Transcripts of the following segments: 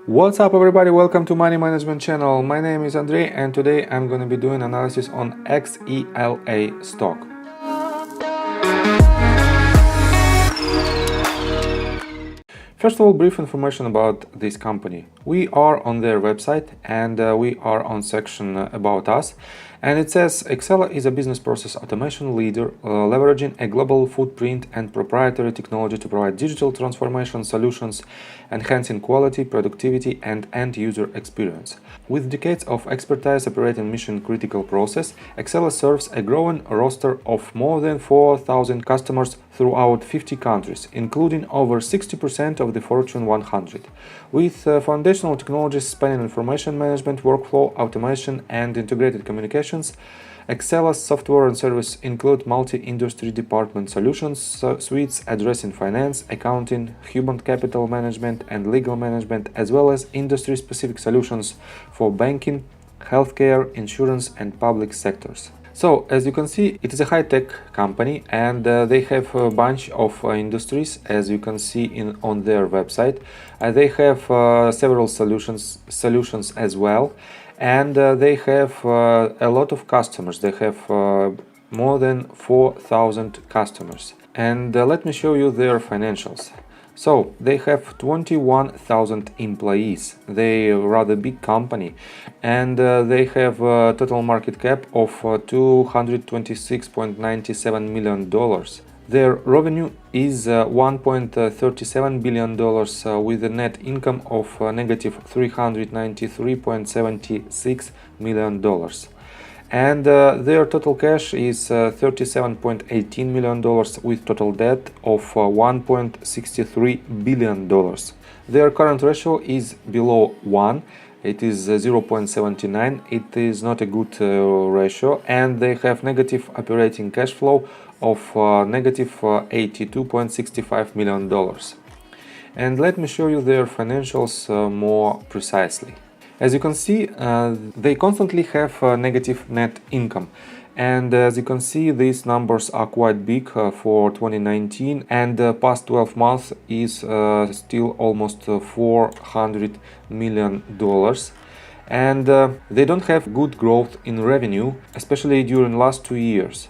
What's up everybody, welcome to Money Management channel. My name is Andrei and today I'm going to be doing analysis on XELA stock. First of all, brief information about this company. We are on their website and we are on section About Us, and it says Exela is a business process automation leader leveraging a global footprint and proprietary technology to provide digital transformation solutions, enhancing quality, productivity and end-user experience. With decades of expertise operating mission-critical process, Exela serves a growing roster of more than 4,000 customers throughout 50 countries, including over 60% of the Fortune 100. With foundational technologies spanning information management, workflow, automation, and integrated communications, Exela's software and service include multi-industry department solutions suites addressing finance, accounting, human capital management, and legal management, as well as industry-specific solutions for banking, healthcare, insurance, and public sectors. So, as you can see, it is a high-tech company and they have a bunch of industries, as you can see on their website. They have several solutions as well, and they have a lot of customers. They have more than 4,000 customers. And let me show you their financials. So, they have 21,000 employees. They are a rather big company, and they have a total market cap of $226.97 million. Their revenue is $1.37 billion with a net income of negative $393.76 million. And their total cash is $37.18 million with total debt of $1.63 billion. Their current ratio is below 1. It is 0.79. It is not a good ratio, and they have negative operating cash flow of negative $82.65 million. And let me show you their financials more precisely. As you can see, they constantly have negative net income, and as you can see, these numbers are quite big for 2019, and the past 12 months is still almost $400 million. And they don't have good growth in revenue, especially during last 2 years.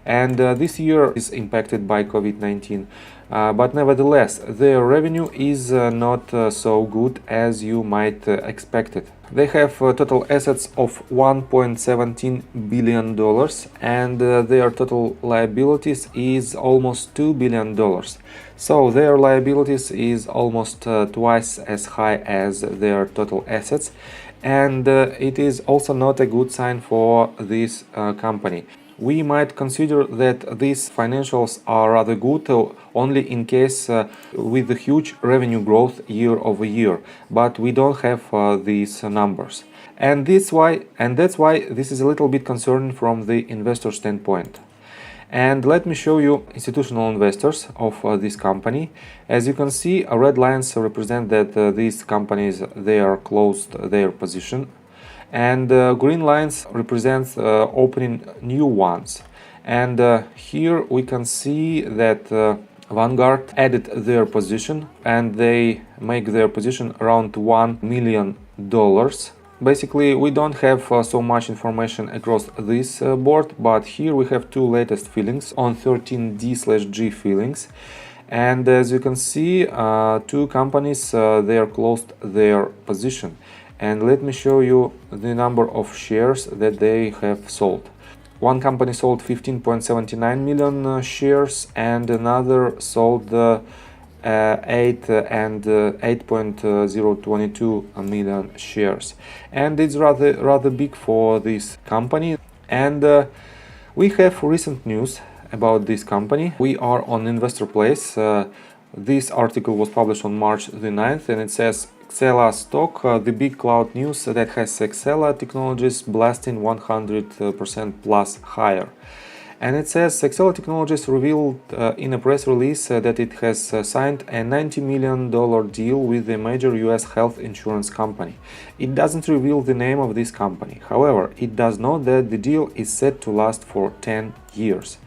And this year is impacted by COVID-19. But nevertheless, their revenue is not so good as you might expect it. They have total assets of $1.17 billion, and their total liabilities is almost $2 billion. So their liabilities is almost twice as high as their total assets, and it is also not a good sign for this company. We might consider that these financials are rather good only in case with the huge revenue growth year over year, but we don't have these numbers. And that's why this is a little bit concerning from the investor standpoint. And let me show you institutional investors of this company. As you can see, red lines represent that these companies, they are closed their position, and green lines represent opening new ones. And here we can see that Vanguard added their position, and they make their position around $1 million. Basically, we don't have so much information across this board, but here we have two latest fillings on 13D/G fillings. And as you can see, two companies, they are closed their position. And let me show you the number of shares that they have sold. One company sold 15.79 million shares, and another sold 8.022 million shares. And it's rather big for this company. And we have recent news about this company. We are on Investor Place. This article was published on March the 9th, and it says XELA Stock, the big cloud news that has Exela Technologies blasting 100% plus higher. And it says Exela Technologies revealed in a press release that it has signed a $90 million deal with a major US health insurance company. It doesn't reveal the name of this company. However, it does note that the deal is set to last for 10 years.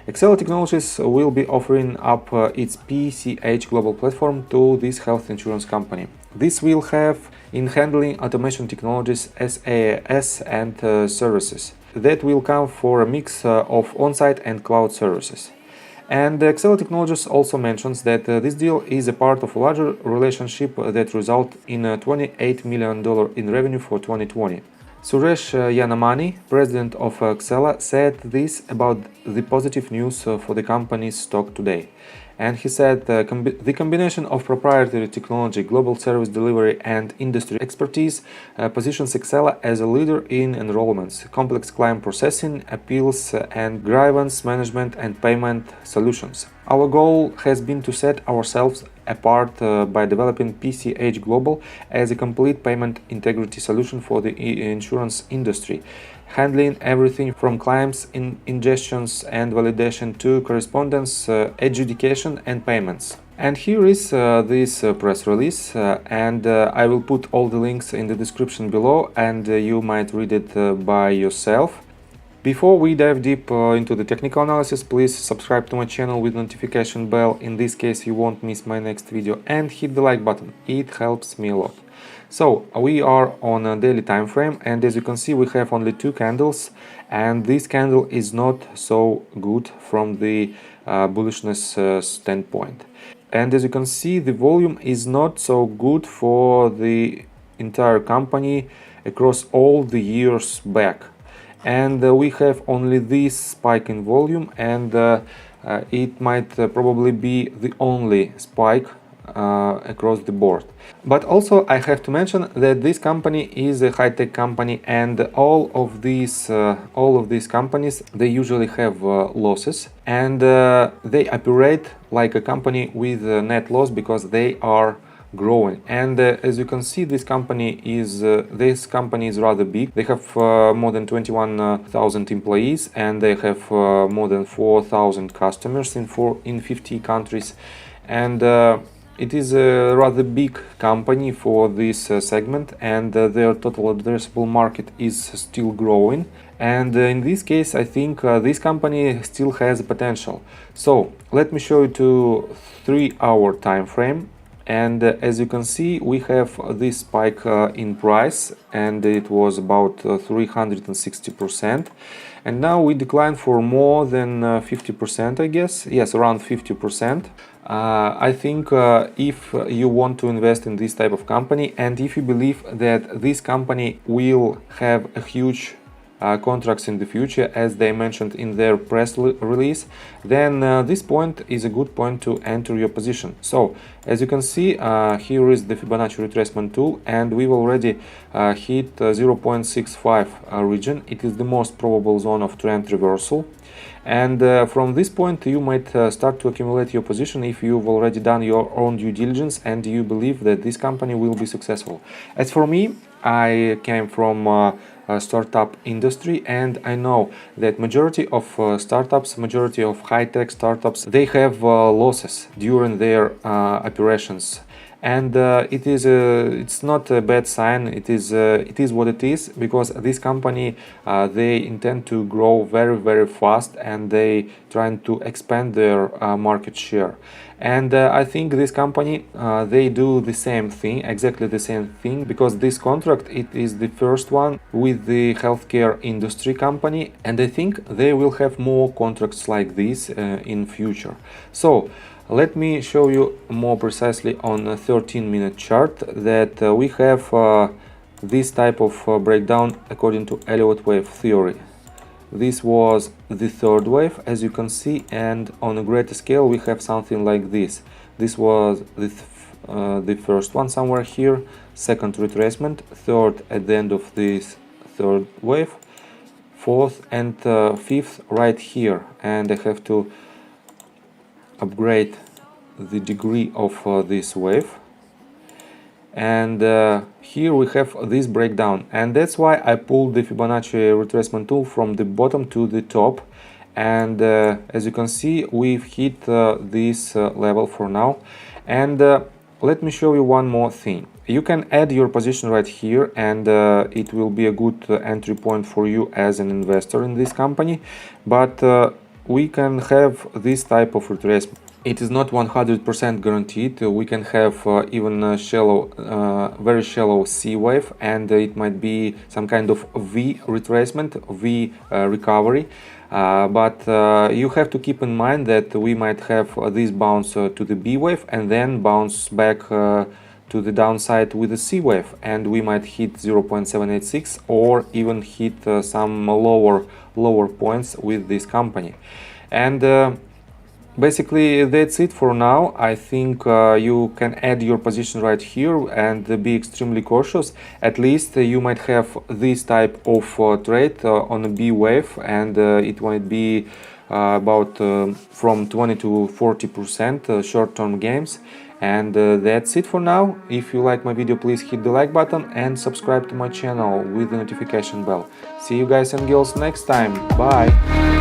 XELA Technologies will be offering up its PCH global platform to this health insurance company. This will have in handling automation technologies, SaaS and services that will come for a mix of on-site and cloud services. And XELA Technologies also mentions that this deal is a part of a larger relationship that results in $28 million in revenue for 2020. Suresh Yanamani, president of Exela, said this about the positive news for the company's stock today. And he said the combination of proprietary technology, global service delivery, and industry expertise positions Exela as a leader in enrollments, complex claim processing, appeals, and grievance management and payment solutions. Our goal has been to set ourselves apart by developing PCH Global as a complete payment integrity solution for the insurance industry, handling everything from claims, ingestions and validation to correspondence, adjudication and payments. And here is this press release, and I will put all the links in the description below, and you might read it by yourself. Before we dive deep into the technical analysis, please subscribe to my channel with notification bell, in this case you won't miss my next video, and hit the like button, it helps me a lot. So we are on a daily time frame, and as you can see we have only two candles, and this candle is not so good from the bullishness standpoint. And as you can see, the volume is not so good for the entire company across all the years back. And we have only this spike in volume, and it might probably be the only spike across the board. But also I have to mention that this company is a high-tech company, and all of these companies, they usually have losses, and they operate like a company with a net loss because they are growing. And as you can see, this company is rather big. They have more than 21,000 employees, and they have more than 4,000 customers in 50 countries, and it is a rather big company for this segment, and their total addressable market is still growing. And in this case, I think this company still has potential. So let me show you to 3-hour time frame. And as you can see, we have this spike in price, and it was about 360%, and now we declined for more than 50%, I guess. Yes, around 50%. I think if you want to invest in this type of company, and if you believe that this company will have a huge contracts in the future, as they mentioned in their press release, then this point is a good point to enter your position. So as you can see, here is the Fibonacci retracement tool, and we've already hit 0.65 region. It is the most probable zone of trend reversal, and from this point you might start to accumulate your position if you've already done your own due diligence and you believe that this company will be successful. As for me, I came from a startup industry, and I know that majority of startups, majority of high-tech startups, they have losses during their operations, and it's not a bad sign. It is what it is, because this company they intend to grow very fast, and they trying to expand their market share. And I think this company they do the same thing, exactly the same thing, because this contract, it is the first one with the healthcare industry company, and I think they will have more contracts like this in future. So let me show you more precisely on a 13-minute chart that we have this type of breakdown according to Elliott wave theory. This was the third wave, as you can see, and on a greater scale we have something like this. This was the first one somewhere here, second retracement, third at the end of this third wave, fourth and fifth right here, and I have to upgrade the degree of this wave. And here we have this breakdown, and that's why I pulled the Fibonacci retracement tool from the bottom to the top. And as you can see, we've hit this level for now. And let me show you one more thing. You can add your position right here, and it will be a good entry point for you as an investor in this company. But we can have this type of retracement. It is not 100% guaranteed. We can have even a shallow, very shallow C wave, and it might be some kind of V retracement, V recovery. But you have to keep in mind that we might have this bounce to the B wave and then bounce back to the downside with a C wave, and we might hit 0.786 or even hit some lower points with this company. And basically, that's it for now. I think you can add your position right here and be extremely cautious. At least you might have this type of trade on a B wave, and it might be about from 20 to 40% short-term gains. And that's it for now. If you like my video, please hit the like button and subscribe to my channel with the notification bell. See you guys and girls next time. Bye!